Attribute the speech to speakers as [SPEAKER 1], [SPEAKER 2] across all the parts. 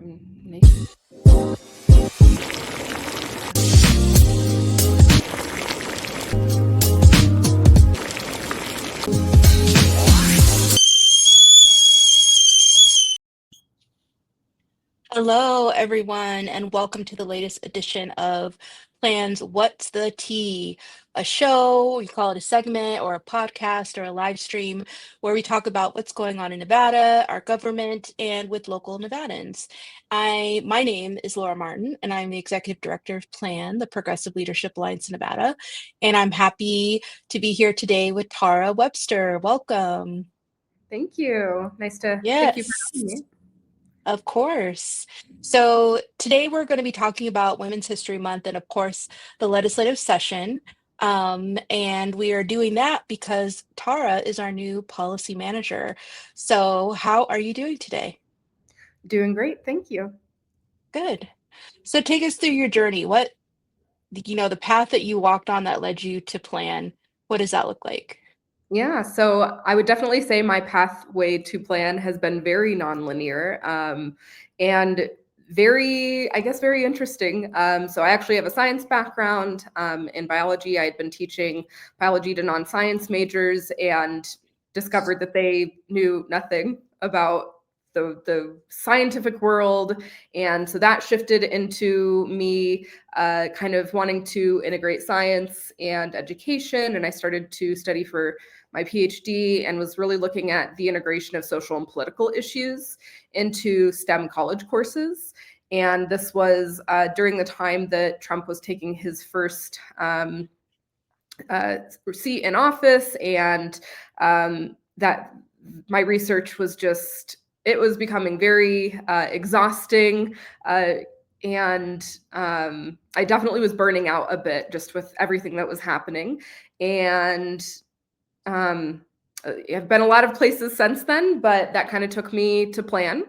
[SPEAKER 1] Maybe. Hello, everyone, and welcome to the latest edition of Plan's What's the Tea, a show, we call it a segment or a podcast or a live stream where we talk about what's going on in Nevada, our government, and with local Nevadans. My name is Laura Martin, and I'm the Executive Director of Plan, the Progressive Leadership Alliance in Nevada, and I'm happy to be here today with Tara Webster. Welcome.
[SPEAKER 2] Thank you. Thank you for
[SPEAKER 1] Yes.
[SPEAKER 2] having me.
[SPEAKER 1] Of course. So today we're going to be talking about Women's History Month and, of course, the legislative session. And we are doing that because Tara is our new policy manager. So how are you doing today?
[SPEAKER 2] Doing great. Thank you.
[SPEAKER 1] Good. So take us through your journey. The path that you walked on that led you to Plan, what does that look like?
[SPEAKER 2] Yeah, so I would definitely say my pathway to Plan has been very nonlinear, and very interesting. So I actually have a science background in biology. I had been teaching biology to non-science majors and discovered that they knew nothing about the scientific world. And so that shifted into me kind of wanting to integrate science and education. And I started to study for my PhD and was really looking at the integration of social and political issues into STEM college courses. And this was during the time that Trump was taking his first seat in office, and that my research was it was becoming very exhausting. And I definitely was burning out a bit just with everything that was happening. And I've been a lot of places since then, but that kind of took me to Plan.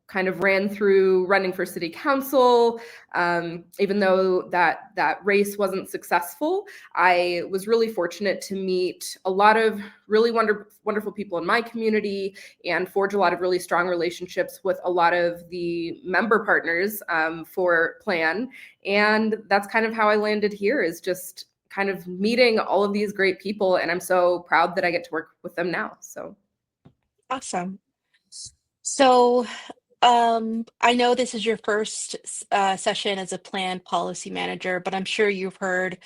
[SPEAKER 2] Kind of ran through running for city council. Even though that race wasn't successful, I was really fortunate to meet a lot of really wonderful people in my community and forge a lot of really strong relationships with a lot of the member partners for Plan. And that's kind of how I landed here, is just kind of meeting all of these great people. And I'm so proud that I get to work with them now. So
[SPEAKER 1] Awesome. So I know this is your first session as a Plan policy manager, but I'm sure you've heard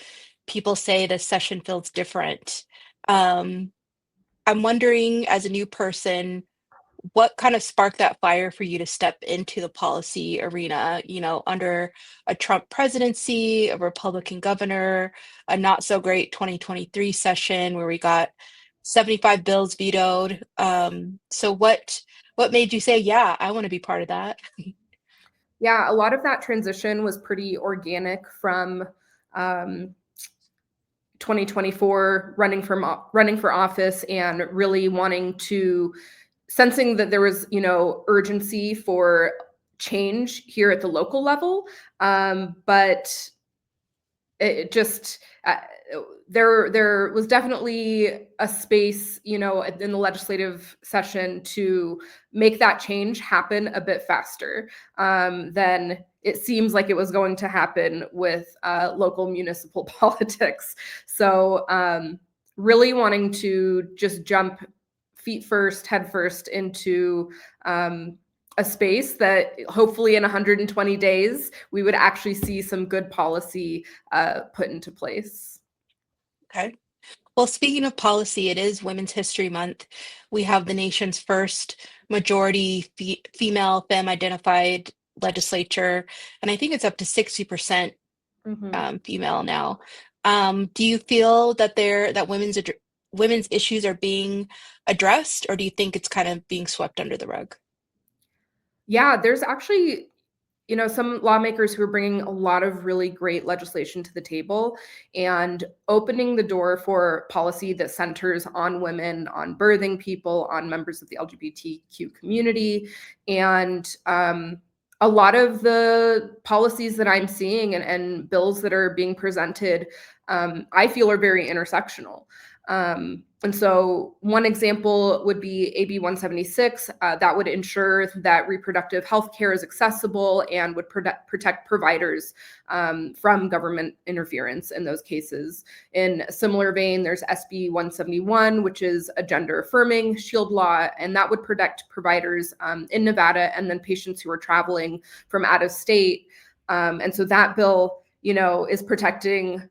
[SPEAKER 1] people say this session feels different. Um, I'm wondering, as a new person, what kind of sparked that fire for you to step into the policy arena, under a Trump presidency, a Republican governor, a not so great 2023 session where we got 75 bills vetoed. So what made you say, yeah, I want to be part of that?
[SPEAKER 2] yeah, a lot of that transition was pretty organic from 2024, running for office and really sensing that there was, urgency for change here at the local level. But it just there was definitely a space, in the legislative session to make that change happen a bit faster than it seems like it was going to happen with local municipal politics. So really wanting to just jump feet first, head first into a space that hopefully in 120 days we would actually see some good policy put into place.
[SPEAKER 1] Okay. Well, speaking of policy, it is Women's History Month. We have the nation's first majority female femme identified legislature, and I think it's up to 60% female now. Do you feel that women's issues are being addressed, or do you think it's kind of being swept under the rug?
[SPEAKER 2] Yeah, there's actually, some lawmakers who are bringing a lot of really great legislation to the table and opening the door for policy that centers on women, on birthing people, on members of the LGBTQ community. And a lot of the policies that I'm seeing and bills that are being presented, I feel are very intersectional. And so one example would be AB 176. That would ensure that reproductive health care is accessible and would protect providers from government interference in those cases. In a similar vein, there's SB 171, which is a gender affirming shield law, and that would protect providers in Nevada and then patients who are traveling from out of state. And so that bill, is protecting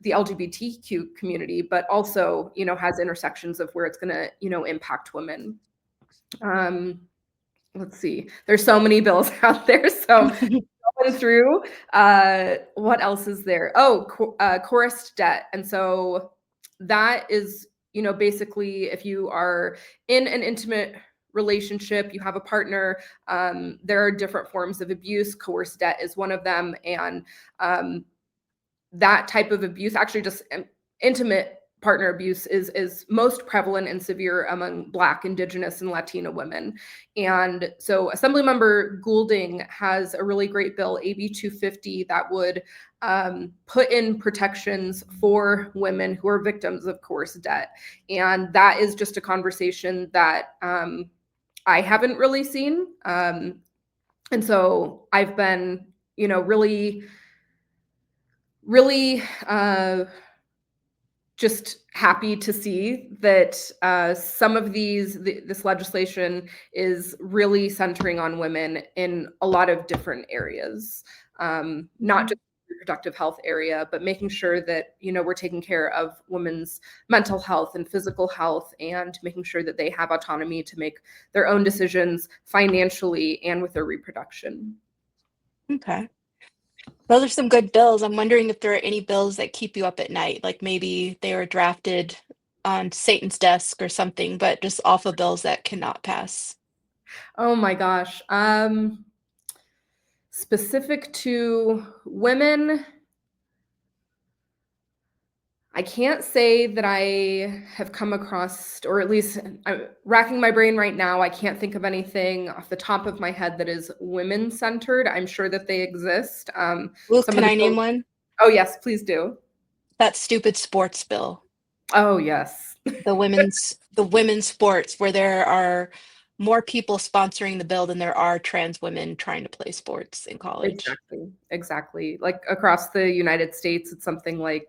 [SPEAKER 2] the LGBTQ community, but also, has intersections of where it's going to, impact women. Let's see. There's so many bills out there. So going through, what else is there? Oh, chorused debt. And so that is, basically if you are in an intimate relationship, you have a partner, there are different forms of abuse. Coerced debt is one of them. And that type of abuse, actually just intimate partner abuse, is most prevalent and severe among Black, Indigenous, and Latina women. And so Assemblymember Goulding has a really great bill, AB 250, that would put in protections for women who are victims of coerced debt. And that is just a conversation that I haven't really seen. And so I've been, really just happy to see that some of this legislation is really centering on women in a lot of different areas, not just the reproductive health area, but making sure that, we're taking care of women's mental health and physical health, and making sure that they have autonomy to make their own decisions financially and with their reproduction.
[SPEAKER 1] Okay. Those are some good bills. I'm wondering if there are any bills that keep you up at night, like maybe they were drafted on Satan's desk or something, but just awful bills that cannot pass.
[SPEAKER 2] Oh my gosh. Specific to women, I can't say that I have come across, or at least I'm racking my brain right now. I can't think of anything off the top of my head that is women-centered. I'm sure that they exist.
[SPEAKER 1] Ooh,
[SPEAKER 2] Some
[SPEAKER 1] can
[SPEAKER 2] of the
[SPEAKER 1] I name
[SPEAKER 2] bills.
[SPEAKER 1] one?
[SPEAKER 2] Oh, yes, please do.
[SPEAKER 1] That stupid sports bill.
[SPEAKER 2] Oh, yes.
[SPEAKER 1] The women's sports where there are more people sponsoring the bill than there are trans women trying to play sports in college.
[SPEAKER 2] Exactly. Like across the United States, it's something like,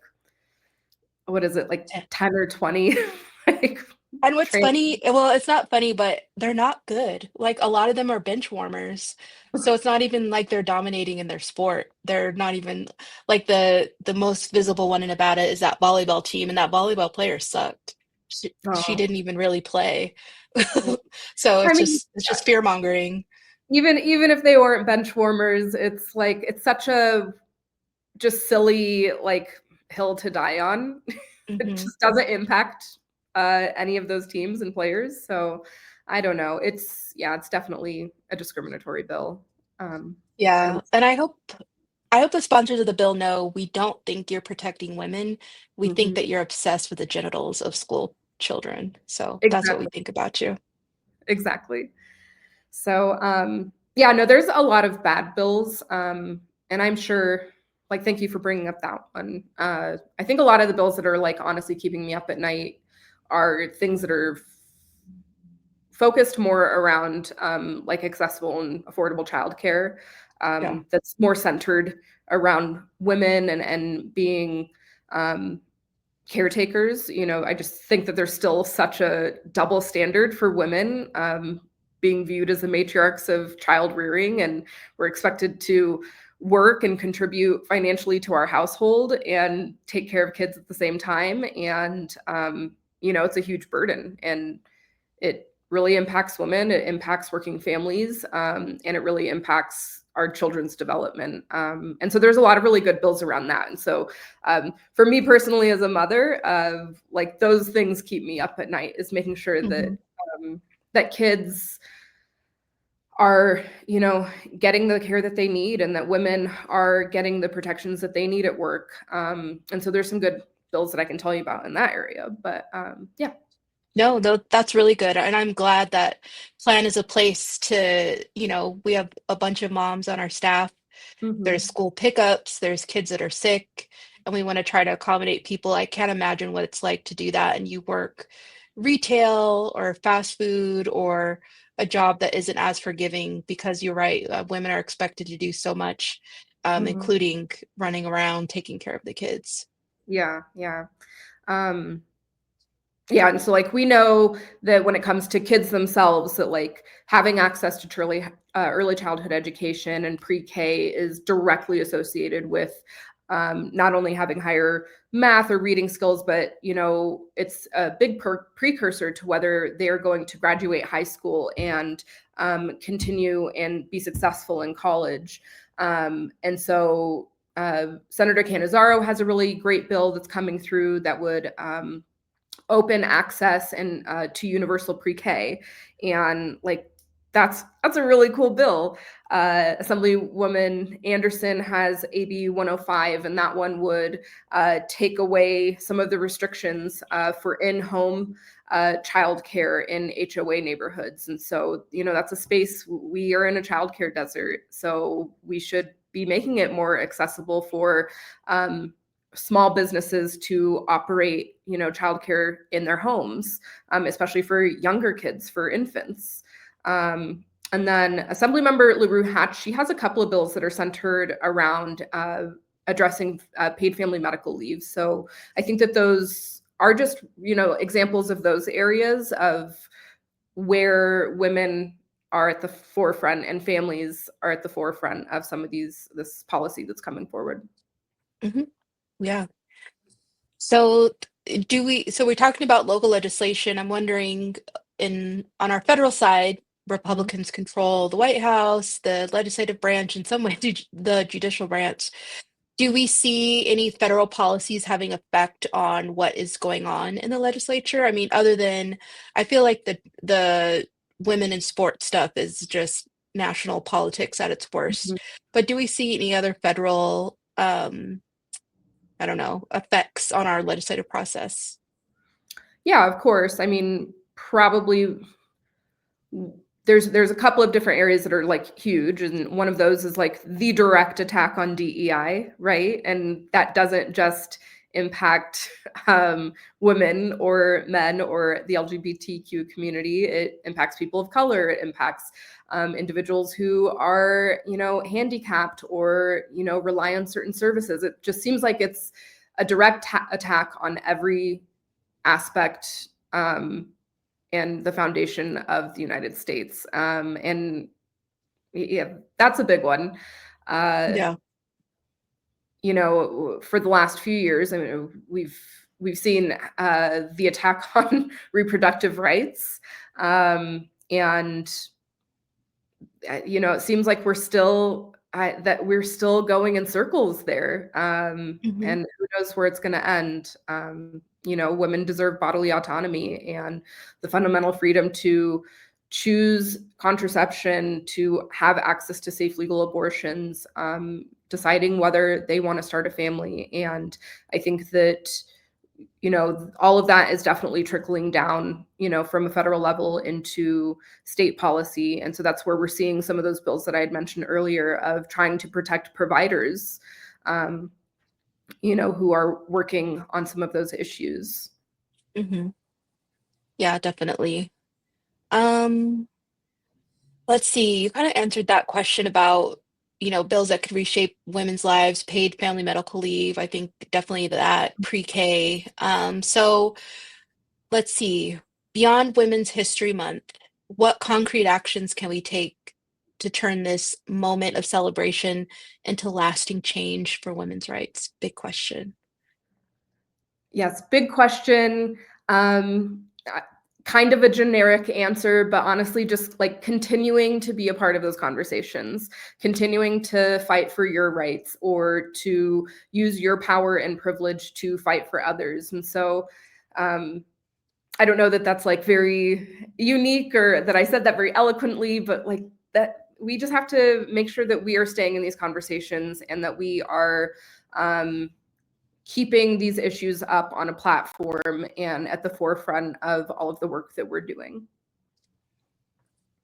[SPEAKER 2] what is it, like 10 or 20? Like,
[SPEAKER 1] And what's
[SPEAKER 2] trans.
[SPEAKER 1] funny, well, it's not funny, but they're not good. Like a lot of them are bench warmers. So it's not even like they're dominating in their sport. They're not even like the most visible one in Nevada is that volleyball team, and that volleyball player sucked. She
[SPEAKER 2] Oh,
[SPEAKER 1] didn't even really play.
[SPEAKER 2] well,
[SPEAKER 1] So
[SPEAKER 2] I
[SPEAKER 1] it's
[SPEAKER 2] mean,
[SPEAKER 1] just fear mongering.
[SPEAKER 2] even if they weren't bench warmers, it's like it's such a just silly like hill to die on. It
[SPEAKER 1] Hmm.
[SPEAKER 2] just doesn't impact any of those teams and players. So I don't know. It's definitely a discriminatory bill. And
[SPEAKER 1] Yeah, and I hope the sponsors of the bill know we don't think you're protecting women. We think
[SPEAKER 2] mhm,
[SPEAKER 1] that you're obsessed with the genitals of school children. So that's what we
[SPEAKER 2] exactly,
[SPEAKER 1] think about you.
[SPEAKER 2] exactly. So yeah, no, there's a lot of bad bills, and I'm sure. Like, thank you for bringing up that one. I think a lot of the bills that are like honestly keeping me up at night are things that are focused more around like accessible and affordable childcare,
[SPEAKER 1] Yeah.
[SPEAKER 2] that's more centered around women and being um, caretakers. I just think that there's still such a double standard for women, being viewed as the matriarchs of child rearing, and we're expected to work and contribute financially to our household and take care of kids at the same time. And it's a huge burden, and it really impacts women, it impacts working families, and it really impacts our children's development. And so there's a lot of really good bills around that. And so for me personally, as a mother, like those things keep me up at night, is making sure that
[SPEAKER 1] Hmm.
[SPEAKER 2] that kids are, getting the care that they need, and that women are getting the protections that they need at work. And so there's some good bills that I can tell you about in that area. But yeah.
[SPEAKER 1] No, that's really good. And I'm glad that Plan is a place to, we have a bunch of moms on our staff. There's
[SPEAKER 2] Hmm.
[SPEAKER 1] school pickups, there's kids that are sick. and we want to try to accommodate people. I can't imagine what it's like to do that and you work retail or fast food or a job that isn't as forgiving because you're right, women are expected to do so much,
[SPEAKER 2] Mhm.
[SPEAKER 1] including running around, taking care of the kids.
[SPEAKER 2] Yeah, yeah. Um, yeah, and so, like, we know that when it comes to kids themselves, that, like, having access to truly early childhood education and pre-K is directly associated with, not only having higher math or reading skills, but, it's a big precursor to whether they're going to graduate high school and, continue and be successful in college. And so, Senator Canizaro has a really great bill that's coming through that would, open access and to universal pre-K, and like that's a really cool bill. Assemblywoman Anderson has AB 105, and that one would take away some of the restrictions for in-home childcare in HOA neighborhoods. And so, that's a space. We are in a childcare desert, so we should be making it more accessible for small businesses to operate, childcare in their homes, especially for younger kids, for infants. And then Assemblymember LaRue Hatch, she has a couple of bills that are centered around addressing paid family medical leave. So I think that those are just, examples of those areas of where women are at the forefront and families are at the forefront of some of this policy that's coming forward.
[SPEAKER 1] Hmm. Yeah. So so we're talking about local legislation. I'm wondering on our federal side,
[SPEAKER 2] Mhm.
[SPEAKER 1] Republicans control the White House, the legislative branch, in some ways, the judicial branch. Do we see any federal policies having effect on what is going on in the legislature? I mean, other than I feel like the women in sports stuff is just national politics at its
[SPEAKER 2] Mhm.
[SPEAKER 1] worst. But do we see any other federal I don't know, effects on our legislative process?
[SPEAKER 2] Yeah, of course. I mean, probably there's a couple of different areas that are like huge, and one of those is like the direct attack on DEI, right? And that doesn't just impact women or men or the LGBTQ community. It impacts people of color. It impacts individuals who are, handicapped or, rely on certain services. It just seems like it's a direct attack on every aspect, and the foundation of the United States. And yeah, that's a big one. Uh,
[SPEAKER 1] Yeah.
[SPEAKER 2] for the last few years, I mean, we've seen the attack on reproductive rights, and it seems like we're still going in circles there,
[SPEAKER 1] Hmm.
[SPEAKER 2] and who knows where it's going to end. Women deserve bodily autonomy and the fundamental freedom to choose contraception, to have access to safe legal abortions, deciding whether they want to start a family. And I think that all of that is definitely trickling down, from a federal level into state policy. And so that's where we're seeing some of those bills that I had mentioned earlier of trying to protect providers, um, who are working on some of those issues.
[SPEAKER 1] Hmm. Yeah, definitely. Um, let's see. You kind of answered that question about, bills that could reshape women's lives, paid family medical leave. I think definitely that pre-K. So let's see. Beyond Women's History Month, what concrete actions can we take to turn this moment of celebration into lasting change for women's rights? Big question.
[SPEAKER 2] Yes, big question. Kind of a generic answer, but honestly, just like continuing to be a part of those conversations, continuing to fight for your rights or to use your power and privilege to fight for others. And so, um, I don't know that that's like very unique or that I said that very eloquently, but like that we just have to make sure that we are staying in these conversations and that we are, um, keeping these issues up on a platform and at the forefront of all of the work that we're doing.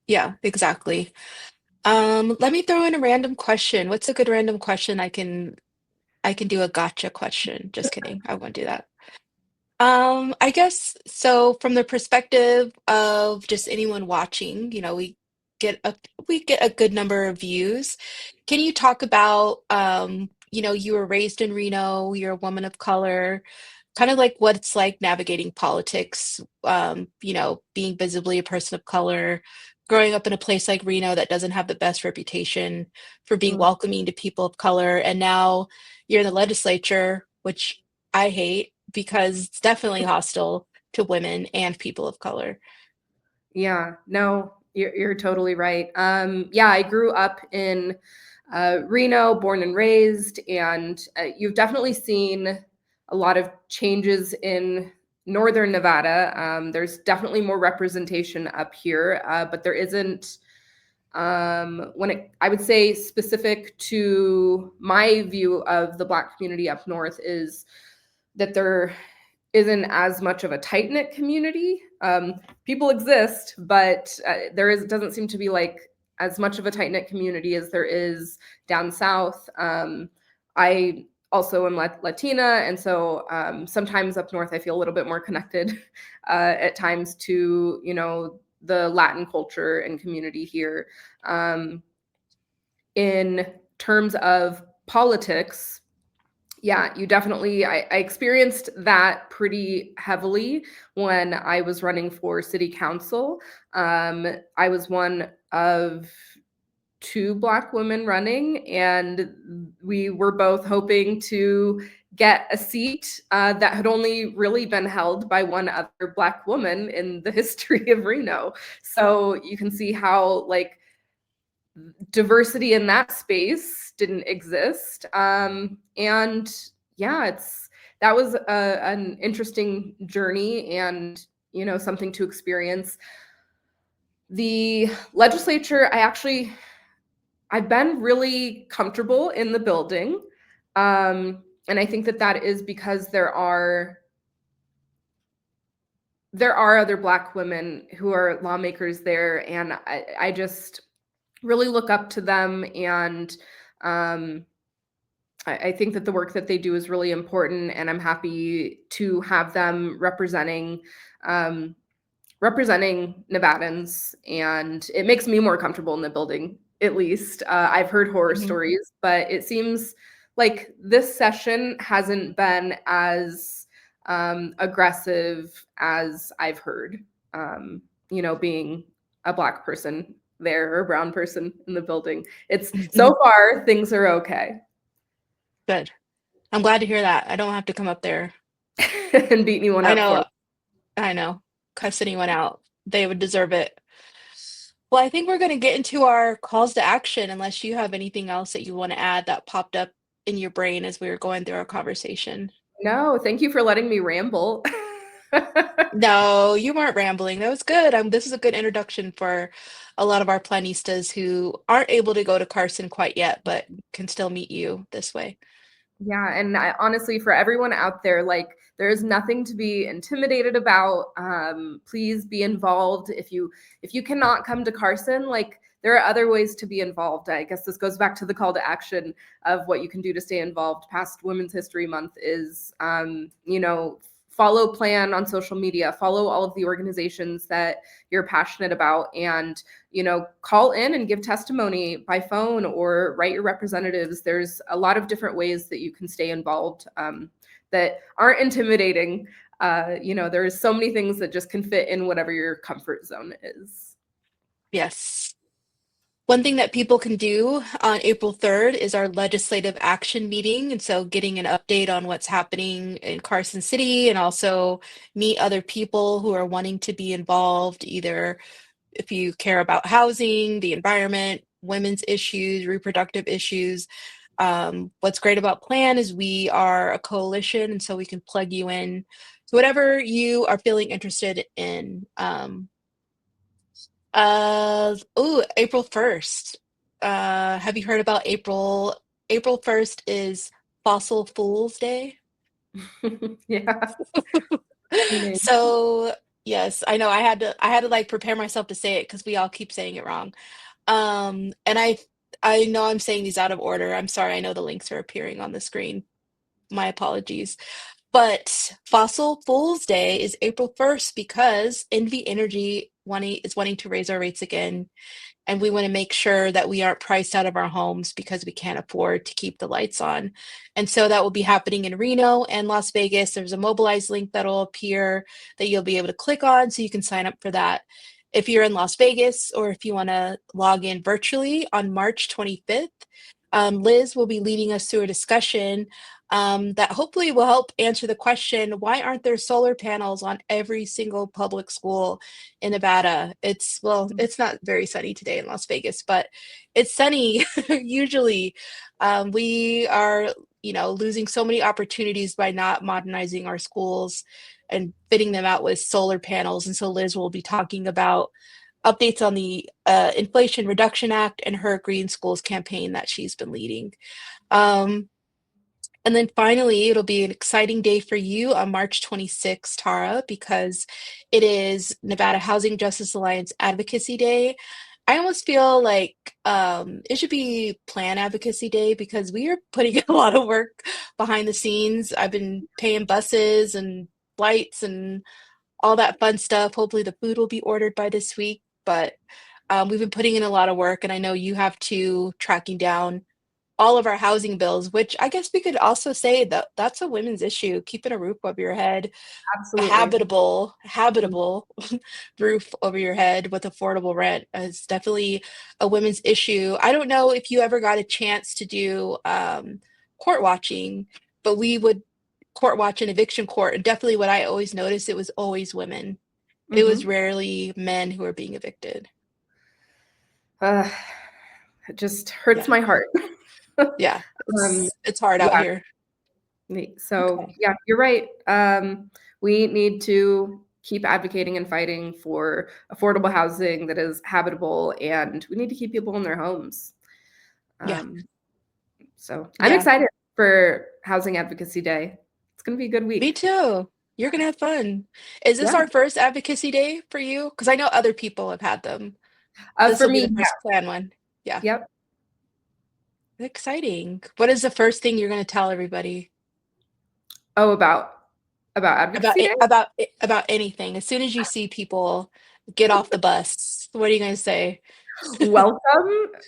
[SPEAKER 1] Yeah, exactly. Let me throw in a random question. What's a good random question I can I can do a gotcha question. Just kidding. I won't do that. I guess so from the perspective of just anyone watching, get a we get a good number of views. Can you talk about you were raised in Reno, you're a woman of color, kind of like what it's like navigating politics, being visibly a person of color, growing up in a place like Reno that doesn't have the best reputation for being
[SPEAKER 2] Mm.
[SPEAKER 1] welcoming to people of color, and now you're in the legislature, which I hate because it's definitely hostile to women and people of color.
[SPEAKER 2] Yeah, no, you're totally right. Yeah, I grew up in Reno, born and raised, and you've definitely seen a lot of changes in northern Nevada. There's definitely more representation up here, but there isn't. I would say specific to my view of the Black community up north is that there isn't as much of a tight knit community. People exist, but doesn't seem to be like as much of a tight knit community as there is down south. I also am Latina, and so sometimes up north I feel a little bit more connected at times to the Latin culture and community here. Um, in terms of politics, yeah, you definitely, I experienced that pretty heavily when I was running for city council. I was one of two Black women running, and we were both hoping to get a seat that had only really been held by one other Black woman in the history of Reno. So you can see how, like, diversity in that space didn't exist. And yeah, that was an interesting journey and something to experience. The legislature, I've been really comfortable in the building. And I think that is because there are other Black women who are lawmakers there, and I just really look up to them, and I think that the work that they do is really important, and I'm happy to have them um, representing Nevadans, and it makes me more comfortable in the building, at least. I've heard horror
[SPEAKER 1] Mhm.
[SPEAKER 2] stories, but it seems like this session hasn't been as aggressive as I've heard, being a Black person there or a brown person in the building. It's so far, things are okay.
[SPEAKER 1] Good. I'm glad to hear that. I don't have to come up there.
[SPEAKER 2] And beat anyone
[SPEAKER 1] I
[SPEAKER 2] up for me.
[SPEAKER 1] know, I know. Cuss anyone out. They would deserve it. Well, I think we're going to get into our calls to action unless you have anything else that you want to add that popped up in your brain as we were going through our conversation.
[SPEAKER 2] No, thank you for letting me ramble.
[SPEAKER 1] No, you weren't rambling. That was good. This is a good introduction for a lot of our planistas who aren't able to go to Carson quite yet, but can still meet you this way.
[SPEAKER 2] Yeah, and honestly, for everyone out there, like, there is nothing to be intimidated about. Please be involved. If you cannot come to Carson, like, there are other ways to be involved. I guess this goes back to the call to action of what you can do to stay involved. Past Women's History Month is, follow Plan on social media, follow all of the organizations that you're passionate about, and call in and give testimony by phone or write your representatives. There's a lot of different ways that you can stay involved that aren't intimidating. There's so many things that just can fit in whatever your comfort zone is.
[SPEAKER 1] Yes. One thing that people can do on April 3rd is our legislative action meeting. And so getting an update on what's happening in Carson City and also meet other people who are wanting to be involved, either if you care about housing, the environment, women's issues, reproductive issues. What's great about Plan is we are a coalition, and so we can plug you in to whatever you are feeling interested in. April 1st. Have you heard about April 1st is Fossil Fools Day.
[SPEAKER 2] Yeah. Amazing.
[SPEAKER 1] So yes, I know I had to like prepare myself to say it because we all keep saying it wrong. And I know I'm saying these out of order. I'm sorry. I know the links are appearing on the screen. my apologies. But Fossil Fools Day is April 1st because Envy Energy is wanting to raise our rates again. And we want to make sure that we aren't priced out of our homes because we can't afford to keep the lights on. And so that will be happening in Reno and Las Vegas. There's a mobilized link that'll appear that you'll be able to click on so you can sign up for that. If you're in Las Vegas or if you want to log in virtually on March 25th, Liz will be leading us through a discussion that hopefully will help answer the question, why aren't there solar panels on every single public school in Nevada? It's not very sunny today in Las Vegas, but it's sunny usually. We are, losing so many opportunities by not modernizing our schools and fitting them out with solar panels. And so Liz will be talking about updates on the Inflation Reduction Act and her Green Schools campaign that she's been leading. Um, and then finally, it'll be an exciting day for you on March 26th, Tara, because it is Nevada Housing Justice Alliance Advocacy Day. I almost feel like it should be Plan Advocacy Day because we are putting a lot of work behind the scenes. I've been paying buses and flights and all that fun stuff. Hopefully, the food will be ordered by this week, but we've been putting in a lot of work, and I know you have too, tracking down all of our housing bills, which I guess we could also say that that's a women's issue. Keeping a roof over your head, a
[SPEAKER 2] Absolutely.
[SPEAKER 1] habitable roof over your head with affordable rent is definitely a women's issue. I don't know if you ever got a chance to do court watching, but we would court watch an eviction court, and definitely what I always noticed, it was always women. It was
[SPEAKER 2] Mm-hmm.
[SPEAKER 1] rarely men who were being evicted.
[SPEAKER 2] Uh, it just hurts
[SPEAKER 1] Yeah,
[SPEAKER 2] my heart.
[SPEAKER 1] yeah,
[SPEAKER 2] um,
[SPEAKER 1] it's hard out
[SPEAKER 2] yeah.
[SPEAKER 1] here.
[SPEAKER 2] So
[SPEAKER 1] Okay.
[SPEAKER 2] yeah, you're right. We need to keep advocating and fighting for affordable housing that is habitable, and we need to keep people in their homes.
[SPEAKER 1] Yeah,
[SPEAKER 2] Um, so I'm
[SPEAKER 1] yeah.
[SPEAKER 2] excited for Housing Advocacy Day. It's going to be a good
[SPEAKER 1] Me
[SPEAKER 2] week.
[SPEAKER 1] too. You're gonna have fun. Is this
[SPEAKER 2] Yeah.
[SPEAKER 1] our first advocacy day for you? Because I know other people have had them. This
[SPEAKER 2] For
[SPEAKER 1] will be
[SPEAKER 2] me,
[SPEAKER 1] the first planned one. Yeah.
[SPEAKER 2] yeah. Yep.
[SPEAKER 1] Exciting. What is the first thing you're gonna tell everybody
[SPEAKER 2] Oh, about
[SPEAKER 1] about
[SPEAKER 2] Advocacy
[SPEAKER 1] it,
[SPEAKER 2] Day?
[SPEAKER 1] about anything? As soon as you see people get off the bus, what are you gonna say?
[SPEAKER 2] Welcome.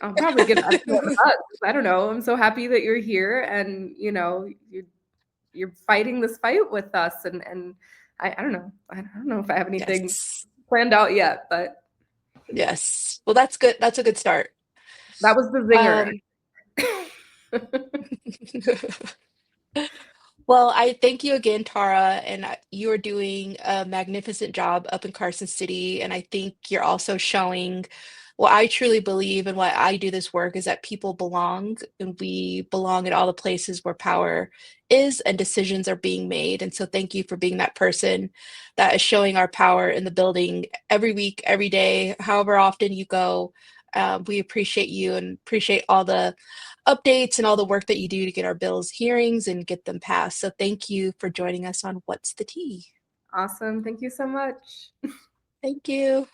[SPEAKER 2] I'll probably get up to the bus. I don't know. I'm so happy that you're here, and you're fighting this fight with us. And I don't know. I don't know if I have anything
[SPEAKER 1] Yes.
[SPEAKER 2] planned out yet, but
[SPEAKER 1] Yes. Well, that's good. That's a good start.
[SPEAKER 2] that was the zinger.
[SPEAKER 1] Um, Well, I thank you again, Tara, and you are doing a magnificent job up in Carson City. And I think you're also showing what I truly believe and why I do this work is that people belong and we belong at all the places where power is and decisions are being made. And so thank you for being that person that is showing our power in the building every week, every day, however often you go. We appreciate you and appreciate all the updates and all the work that you do to get our bills hearings and get them passed. So thank you for joining us on What's the Tea?
[SPEAKER 2] Awesome. Thank you so much.
[SPEAKER 1] Thank you.